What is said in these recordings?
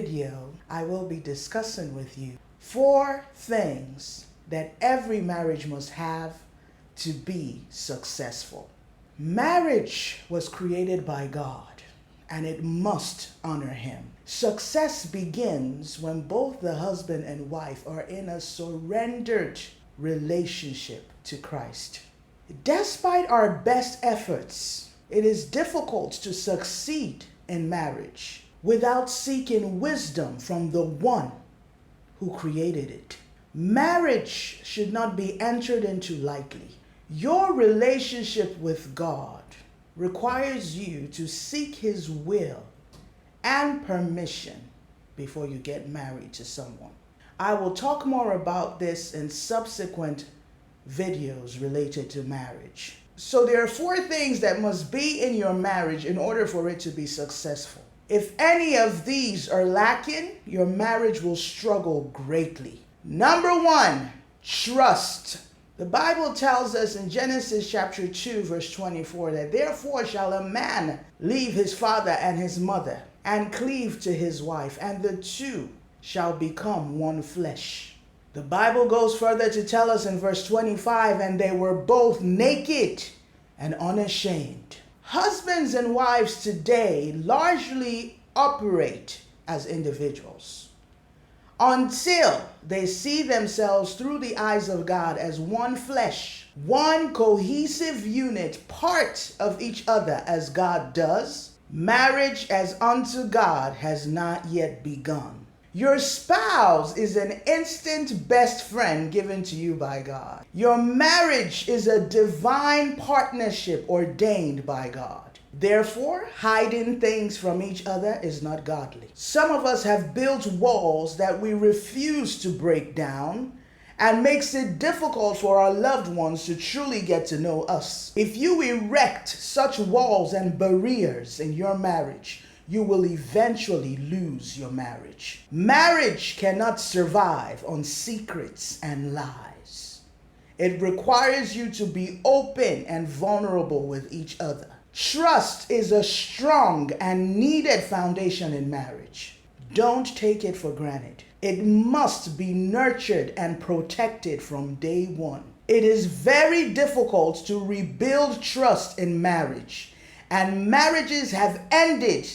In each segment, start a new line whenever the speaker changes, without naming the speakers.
video, I will be discussing with you 4 things that every marriage must have to be successful. Marriage was created by God, and it must honor Him. Success begins when both the husband and wife are in a surrendered relationship to Christ. Despite our best efforts, it is difficult to succeed in marriage without seeking wisdom from the one who created it. Marriage should not be entered into lightly. Your relationship with God requires you to seek His will and permission before you get married to someone. I will talk more about this in subsequent videos related to marriage. So there are 4 things that must be in your marriage in order for it to be successful. If any of these are lacking, your marriage will struggle greatly. Number 1, trust. The Bible tells us in Genesis chapter 2, verse 24, that therefore shall a man leave his father and his mother and cleave to his wife, and the two shall become one flesh. The Bible goes further to tell us in verse 25, and they were both naked and unashamed. Husbands and wives today largely operate as individuals until they see themselves through the eyes of God as one flesh, one cohesive unit, part of each other as God does. Marriage as unto God has not yet begun. Your spouse is an instant best friend given to you by God. Your marriage is a divine partnership ordained by God. Therefore, hiding things from each other is not godly. Some of us have built walls that we refuse to break down, and makes it difficult for our loved ones to truly get to know us. If you erect such walls and barriers in your marriage, you will eventually lose your marriage. Marriage cannot survive on secrets and lies. It requires you to be open and vulnerable with each other. Trust is a strong and needed foundation in marriage. Don't take it for granted. It must be nurtured and protected from day one. It is very difficult to rebuild trust in marriage, and marriages have ended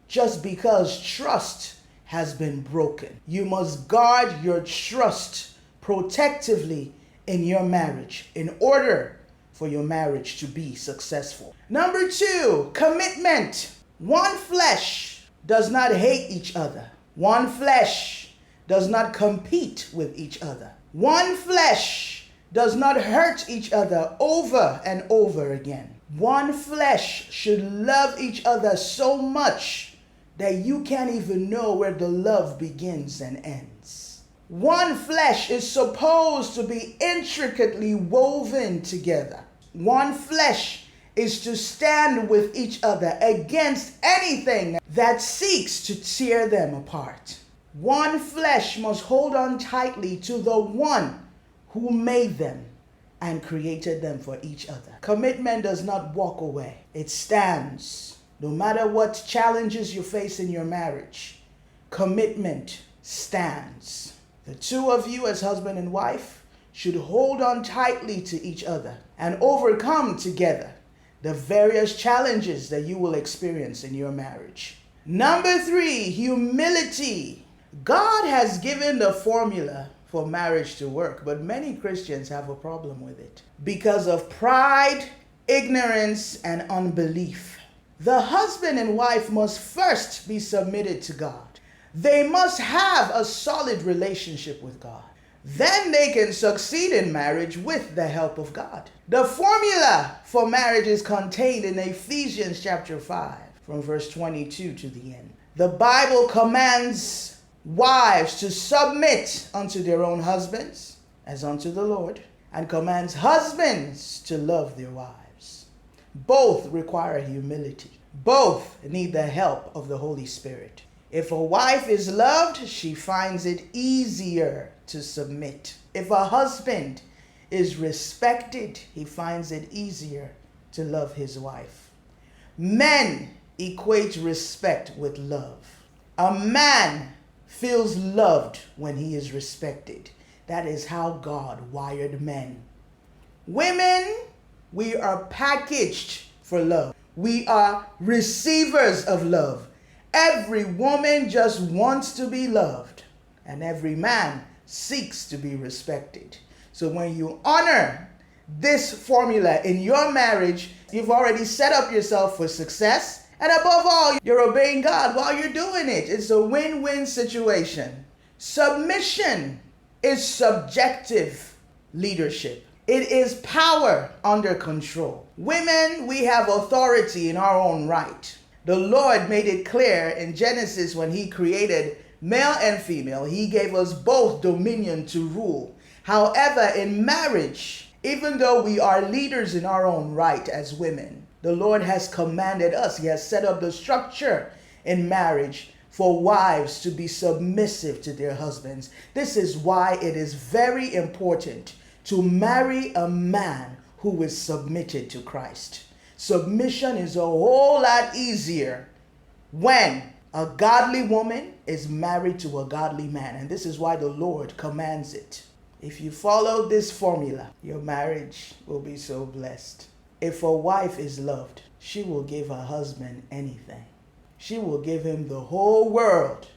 just because trust has been broken. You must guard your trust protectively in your marriage in order for your marriage to be successful. Number 2, commitment. One flesh does not hate each other. One flesh does not compete with each other. One flesh does not hurt each other over and over again. One flesh should love each other so much that you can't even know where the love begins and ends. One flesh is supposed to be intricately woven together. One flesh is to stand with each other against anything that seeks to tear them apart. One flesh must hold on tightly to the one who made them and created them for each other. Commitment does not walk away. It stands. No matter what challenges you face in your marriage, commitment stands. The two of you as husband and wife should hold on tightly to each other and overcome together the various challenges that you will experience in your marriage. Number 3, humility. God has given the formula for marriage to work, but many Christians have a problem with it because of pride, ignorance, and unbelief. The husband and wife must first be submitted to God. They must have a solid relationship with God. Then they can succeed in marriage with the help of God. The formula for marriage is contained in Ephesians chapter 5, from verse 22 to the end. The Bible commands wives to submit unto their own husbands as unto the Lord, and commands husbands to love their wives. Both require humility. Both need the help of the Holy Spirit. If a wife is loved, she finds it easier to submit. If a husband is respected, he finds it easier to love his wife. Men equate respect with love. A man feels loved when he is respected. That is how God wired men. Women, we are packaged for love. We are receivers of love. Every woman just wants to be loved, and every man seeks to be respected. So when you honor this formula in your marriage, you've already set up yourself for success. And above all, you're obeying God while you're doing it. It's a win-win situation. Submission is subjective leadership. It is power under control. Women, we have authority in our own right. The Lord made it clear in Genesis when he created male and female. He gave us both dominion to rule. However, in marriage, even though we are leaders in our own right as women, the Lord has commanded us. He has set up the structure in marriage for wives to be submissive to their husbands. This is why it is very important to marry a man who is submitted to Christ. Submission is a whole lot easier when a godly woman is married to a godly man. And this is why the Lord commands it. If you follow this formula, your marriage will be so blessed. If a wife is loved, she will give her husband anything. She will give him the whole world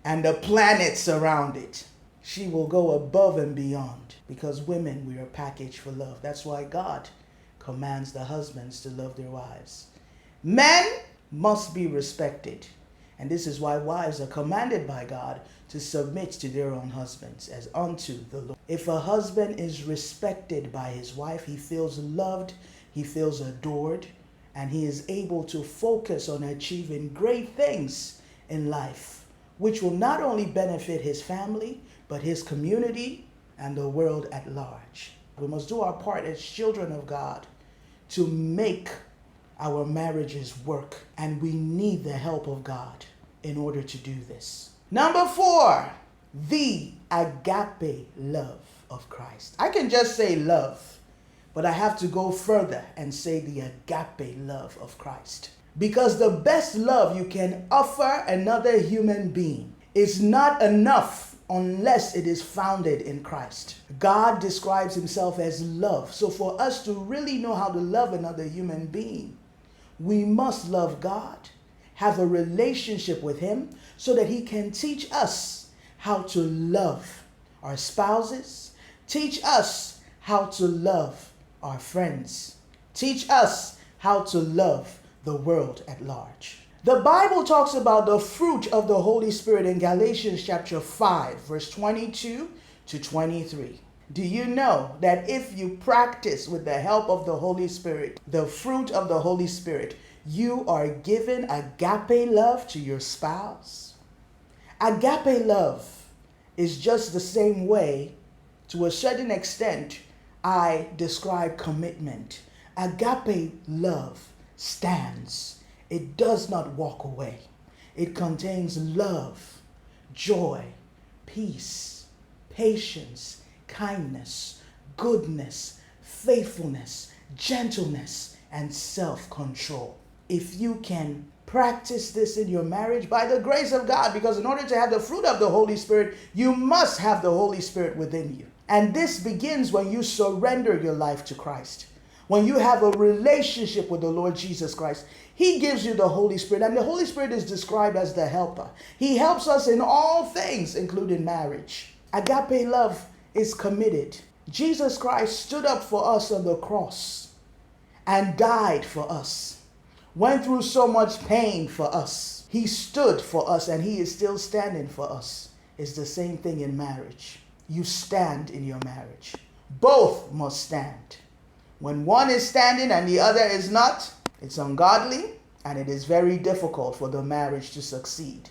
and the planets around it. She will go above and beyond, because women, we are packaged for love. That's why God commands the husbands to love their wives. Men must be respected. And this is why wives are commanded by God to submit to their own husbands as unto the Lord. If a husband is respected by his wife, he feels loved, he feels adored, and he is able to focus on achieving great things in life, which will not only benefit his family, but his community and the world at large. We must do our part as children of God to make our marriages work, and we need the help of God in order to do this. Number 4, the agape love of Christ. I can just say love, but I have to go further and say the agape love of Christ. Because the best love you can offer another human being is not enough unless it is founded in Christ. God describes himself as love. So for us to really know how to love another human being, we must love God, have a relationship with him, so that he can teach us how to love our spouses, teach us how to love our friends, teach us how to love the world at large. The Bible talks about the fruit of the Holy Spirit in Galatians chapter 5, verse 22 to 23. Do you know that if you practice with the help of the Holy Spirit, the fruit of the Holy Spirit, you are given agape love to your spouse? Agape love is just the same way, to a certain extent, I describe commitment. Agape love stands. It does not walk away. It contains love, joy, peace, patience, kindness, goodness, faithfulness, gentleness, and self-control. If you can practice this in your marriage by the grace of God, because in order to have the fruit of the Holy Spirit, you must have the Holy Spirit within you. And this begins when you surrender your life to Christ. When you have a relationship with the Lord Jesus Christ, he gives you the Holy Spirit. And the Holy Spirit is described as the helper. He helps us in all things, including marriage. Agape love is committed. Jesus Christ stood up for us on the cross and died for us. Went through so much pain for us. He stood for us, and he is still standing for us. It's the same thing in marriage. You stand in your marriage. Both must stand. When one is standing and the other is not, it's ungodly, and it is very difficult for the marriage to succeed.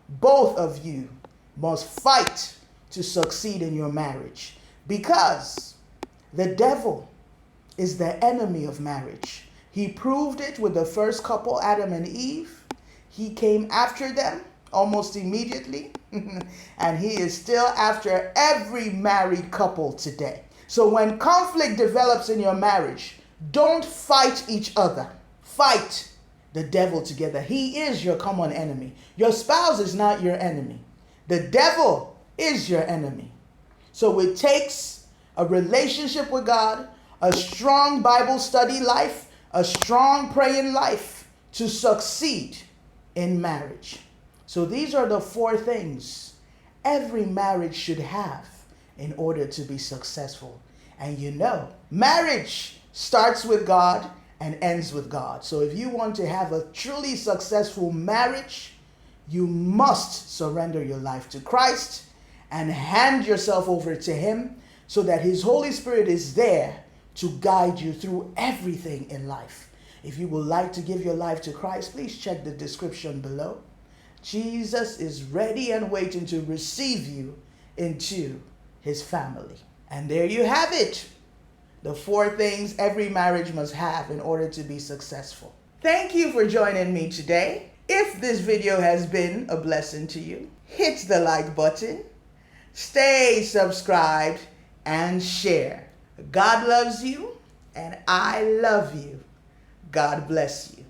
Both of you must fight to succeed in your marriage, because the devil is the enemy of marriage. He proved it with the first couple, Adam and Eve. He came after them almost immediately, and he is still after every married couple today. So when conflict develops in your marriage, don't fight each other. Fight the devil together. He is your common enemy. Your spouse is not your enemy. The devil is your enemy. So it takes a relationship with God, a strong Bible study life, a strong praying life to succeed in marriage. So these are the 4 things every marriage should have in order to be successful. And you know, marriage starts with God and ends with God. So if you want to have a truly successful marriage, you must surrender your life to Christ and hand yourself over to Him so that His Holy Spirit is there to guide you through everything in life. If you would like to give your life to Christ, please check the description below. Jesus is ready and waiting to receive you into His family. And there you have it. The 4 things every marriage must have in order to be successful. Thank you for joining me today. If this video has been a blessing to you, hit the like button, stay subscribed, and share. God loves you, and I love you. God bless you.